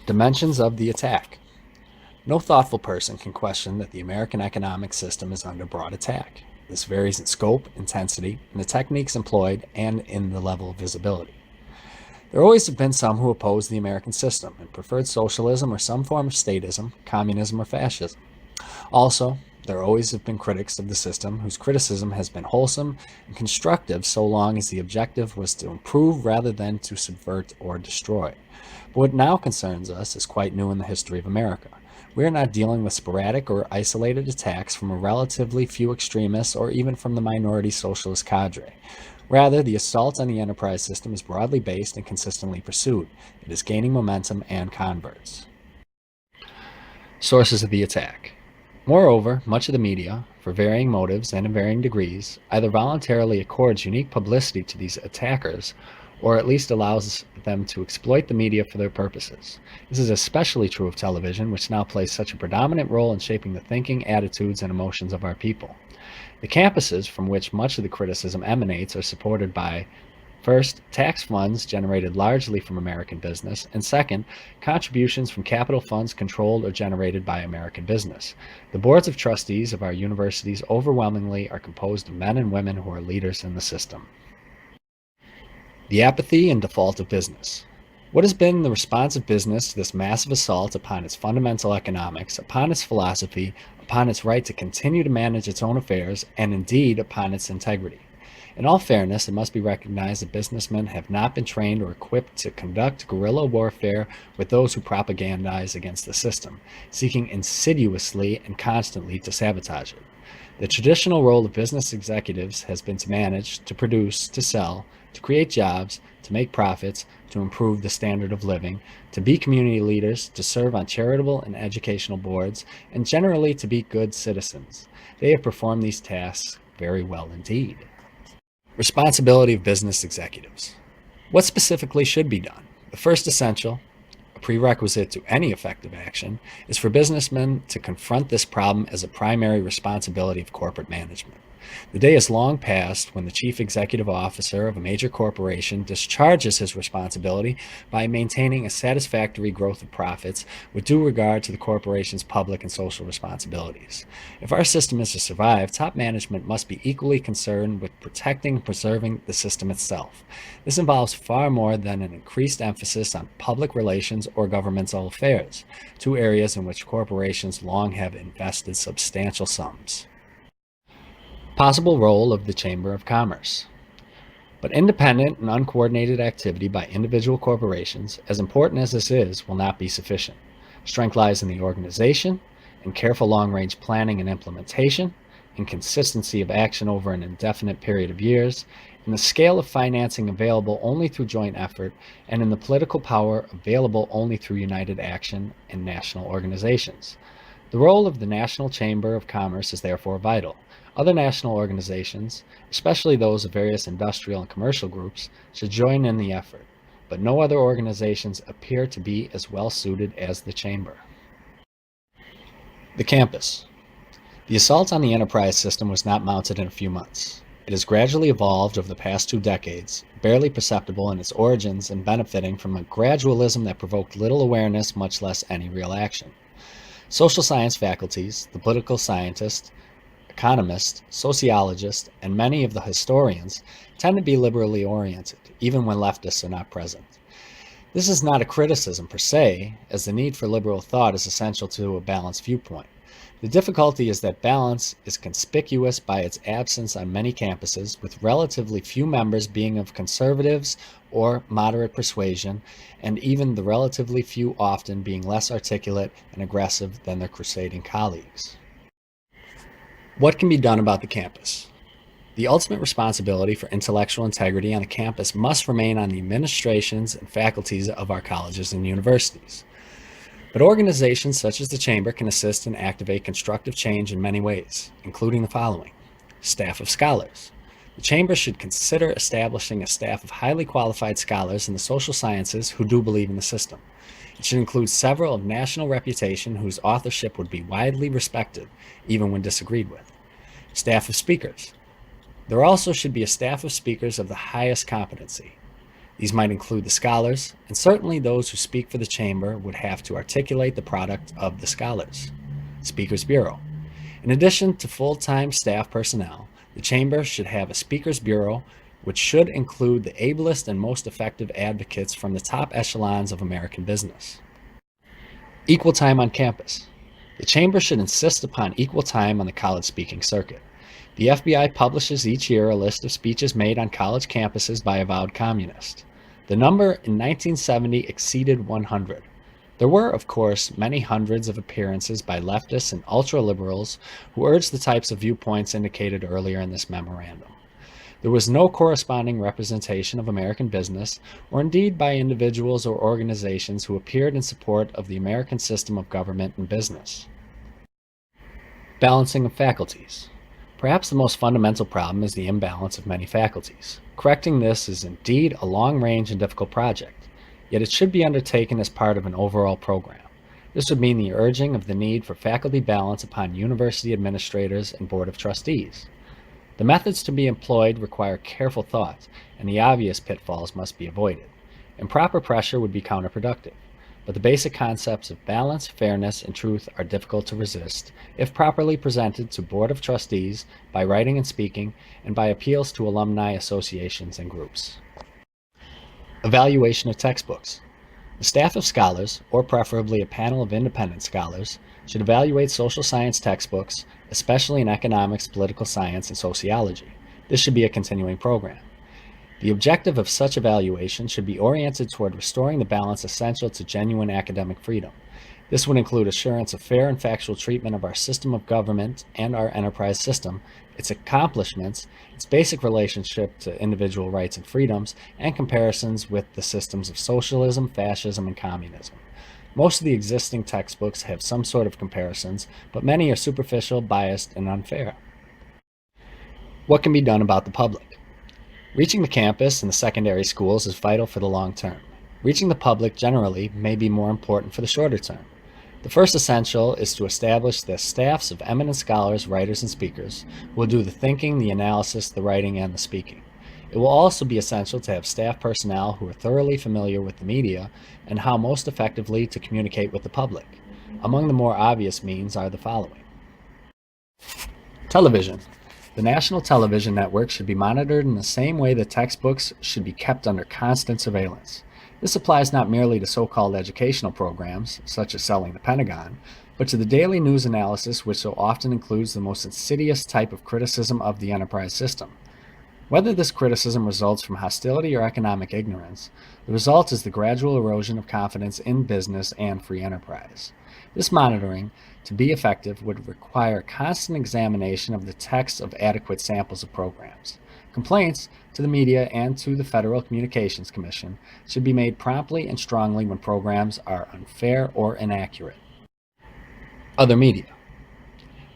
Dimensions of the attack. No thoughtful person can question that the American economic system is under broad attack. This varies in scope, intensity, in the techniques employed, and in the level of visibility. There always have been some who opposed the American system and preferred socialism or some form of statism, communism, or fascism. Also, there always have been critics of the system whose criticism has been wholesome and constructive so long as the objective was to improve rather than to subvert or destroy. But what now concerns us is quite new in the history of America. We are not dealing with sporadic or isolated attacks from a relatively few extremists or even from the minority socialist cadre. Rather, the assault on the enterprise system is broadly based and consistently pursued. It is gaining momentum and converts. Sources of the attack. Moreover, much of the media, for varying motives and in varying degrees, either voluntarily accords unique publicity to these attackers or at least allows them to exploit the media for their purposes. This is especially true of television, which now plays such a predominant role in shaping the thinking, attitudes, and emotions of our people. The campuses from which much of the criticism emanates are supported by, first, tax funds generated largely from American business, and second, contributions from capital funds controlled or generated by American business. The boards of trustees of our universities overwhelmingly are composed of men and women who are leaders in the system. The apathy and default of business. What has been the response of business to this massive assault upon its fundamental economics, upon its philosophy, upon its right to continue to manage its own affairs, and indeed upon its integrity? In all fairness, it must be recognized that businessmen have not been trained or equipped to conduct guerrilla warfare with those who propagandize against the system, seeking insidiously and constantly to sabotage it. The traditional role of business executives has been to manage, to produce, to sell, to create jobs, to make profits, to improve the standard of living, to be community leaders, to serve on charitable and educational boards, and generally to be good citizens. They have performed these tasks very well indeed. Responsibility of business executives. What specifically should be done? The first essential, a prerequisite to any effective action, is for businessmen to confront this problem as a primary responsibility of corporate management. The day is long past when the chief executive officer of a major corporation discharges his responsibility by maintaining a satisfactory growth of profits with due regard to the corporation's public and social responsibilities. If our system is to survive, top management must be equally concerned with protecting and preserving the system itself. This involves far more than an increased emphasis on public relations or governmental affairs, two areas in which corporations long have invested substantial sums. Possible role of the Chamber of Commerce. But independent and uncoordinated activity by individual corporations, as important as this is, will not be sufficient. Strength lies in the organization, in careful long-range planning and implementation, in consistency of action over an indefinite period of years, in the scale of financing available only through joint effort, and in the political power available only through united action in national organizations. The role of the National Chamber of Commerce is therefore vital. Other national organizations, especially those of various industrial and commercial groups, should join in the effort, but no other organizations appear to be as well suited as the Chamber. The campus. The assault on the enterprise system was not mounted in a few months. It has gradually evolved over the past 2 decades, barely perceptible in its origins and benefiting from a gradualism that provoked little awareness, much less any real action. Social science faculties, the political scientists, economists, sociologists, and many of the historians tend to be liberally oriented, even when leftists are not present. This is not a criticism per se, as the need for liberal thought is essential to a balanced viewpoint. The difficulty is that balance is conspicuous by its absence on many campuses, with relatively few members being of conservatives or moderate persuasion, and even the relatively few often being less articulate and aggressive than their crusading colleagues. What can be done about the campus? The ultimate responsibility for intellectual integrity on the campus must remain on the administrations and faculties of our colleges and universities. But organizations such as the Chamber can assist and activate constructive change in many ways, including the following. Staff of scholars. The Chamber should consider establishing a staff of highly qualified scholars in the social sciences who do believe in the system. It should include several of national reputation whose authorship would be widely respected, even when disagreed with. Staff of speakers. There also should be a staff of speakers of the highest competency. These might include the scholars, and certainly those who speak for the chamber would have to articulate the product of the scholars. Speakers Bureau. In addition to full-time staff personnel, the chamber should have a Speakers Bureau, which should include the ablest and most effective advocates from the top echelons of American business. Equal time on campus. The chamber should insist upon equal time on the college speaking circuit. The FBI publishes each year a list of speeches made on college campuses by avowed communists. The number in 1970 exceeded 100. There were, of course, many hundreds of appearances by leftists and ultra-liberals who urged the types of viewpoints indicated earlier in this memorandum. There was no corresponding representation of American business, or indeed by individuals or organizations who appeared in support of the American system of government and business. Balancing of faculties. Perhaps the most fundamental problem is the imbalance of many faculties. Correcting this is indeed a long-range and difficult project, yet it should be undertaken as part of an overall program. This would mean the urging of the need for faculty balance upon university administrators and board of trustees. The methods to be employed require careful thought, and the obvious pitfalls must be avoided. Improper pressure would be counterproductive, but the basic concepts of balance, fairness, and truth are difficult to resist if properly presented to board of trustees by writing and speaking, and by appeals to alumni associations and groups. Evaluation of textbooks. The staff of scholars, or preferably a panel of independent scholars, should evaluate social science textbooks, especially in economics, political science, and sociology. This should be a continuing program. The objective of such evaluation should be oriented toward restoring the balance essential to genuine academic freedom. This would include assurance of fair and factual treatment of our system of government and our enterprise system, its accomplishments, its basic relationship to individual rights and freedoms, and comparisons with the systems of socialism, fascism, and communism. Most of the existing textbooks have some sort of comparisons, but many are superficial, biased, and unfair. What can be done about the public? Reaching the campus and the secondary schools is vital for the long term. Reaching the public generally may be more important for the shorter term. The first essential is to establish the staffs of eminent scholars, writers, and speakers who will do the thinking, the analysis, the writing, and the speaking. It will also be essential to have staff personnel who are thoroughly familiar with the media and how most effectively to communicate with the public. Among the more obvious means are the following. Television. The national television network should be monitored in the same way that textbooks should be kept under constant surveillance. This applies not merely to so-called educational programs, such as selling the Pentagon, but to the daily news analysis which so often includes the most insidious type of criticism of the enterprise system. Whether this criticism results from hostility or economic ignorance, the result is the gradual erosion of confidence in business and free enterprise. This monitoring, to be effective, would require constant examination of the text of adequate samples of programs. Complaints to the media and to the Federal Communications Commission should be made promptly and strongly when programs are unfair or inaccurate. Other media.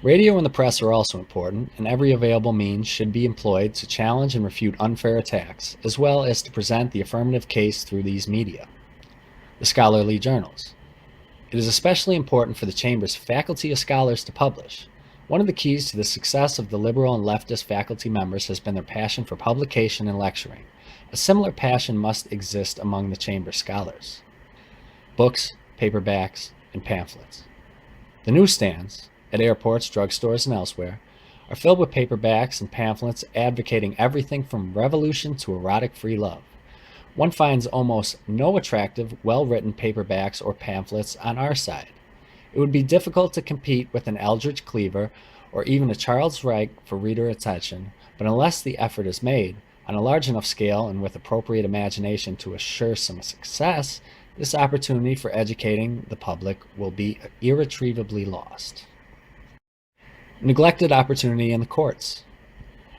Radio and the press are also important, and every available means should be employed to challenge and refute unfair attacks, as well as to present the affirmative case through these media. The scholarly journals. It is especially important for the Chamber's faculty of scholars to publish. One of the keys to the success of the liberal and leftist faculty members has been their passion for publication and lecturing. A similar passion must exist among the Chamber scholars. Books, paperbacks, and pamphlets. The newsstands, at airports, drugstores, and elsewhere, are filled with paperbacks and pamphlets advocating everything from revolution to erotic free love. One finds almost no attractive, well-written paperbacks or pamphlets on our side. It would be difficult to compete with an Eldridge Cleaver or even a Charles Wright for reader attention, but unless the effort is made, on a large enough scale and with appropriate imagination to assure some success, this opportunity for educating the public will be irretrievably lost. Neglected opportunity in the courts.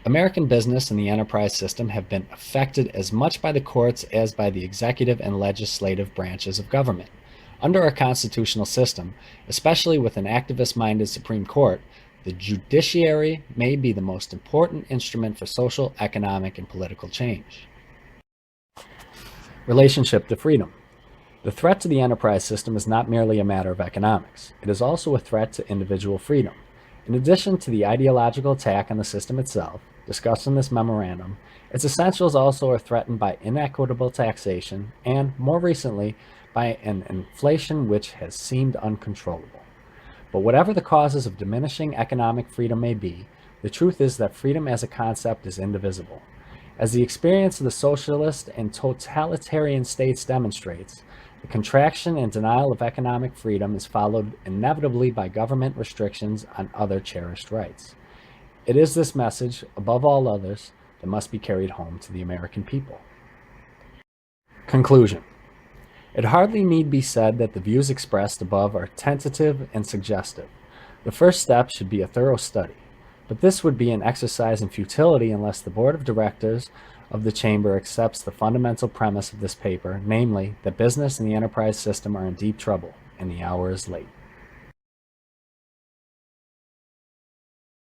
American business and the enterprise system have been affected as much by the courts as by the executive and legislative branches of government. Under our constitutional system, especially with an activist-minded Supreme Court, the judiciary may be the most important instrument for social, economic, and political change. Relationship to freedom. The threat to the enterprise system is not merely a matter of economics. It is also a threat to individual freedom. In addition to the ideological attack on the system itself, discussed in this memorandum, its essentials also are threatened by inequitable taxation and, more recently, by an inflation which has seemed uncontrollable. But whatever the causes of diminishing economic freedom may be, the truth is that freedom as a concept is indivisible. As the experience of the socialist and totalitarian states demonstrates, the contraction and denial of economic freedom is followed inevitably by government restrictions on other cherished rights. It is this message, above all others, that must be carried home to the American people. Conclusion. It hardly need be said that the views expressed above are tentative and suggestive. The first step should be a thorough study, but this would be an exercise in futility unless the board of directors of the Chamber accepts the fundamental premise of this paper, namely, that business and the enterprise system are in deep trouble, and the hour is late.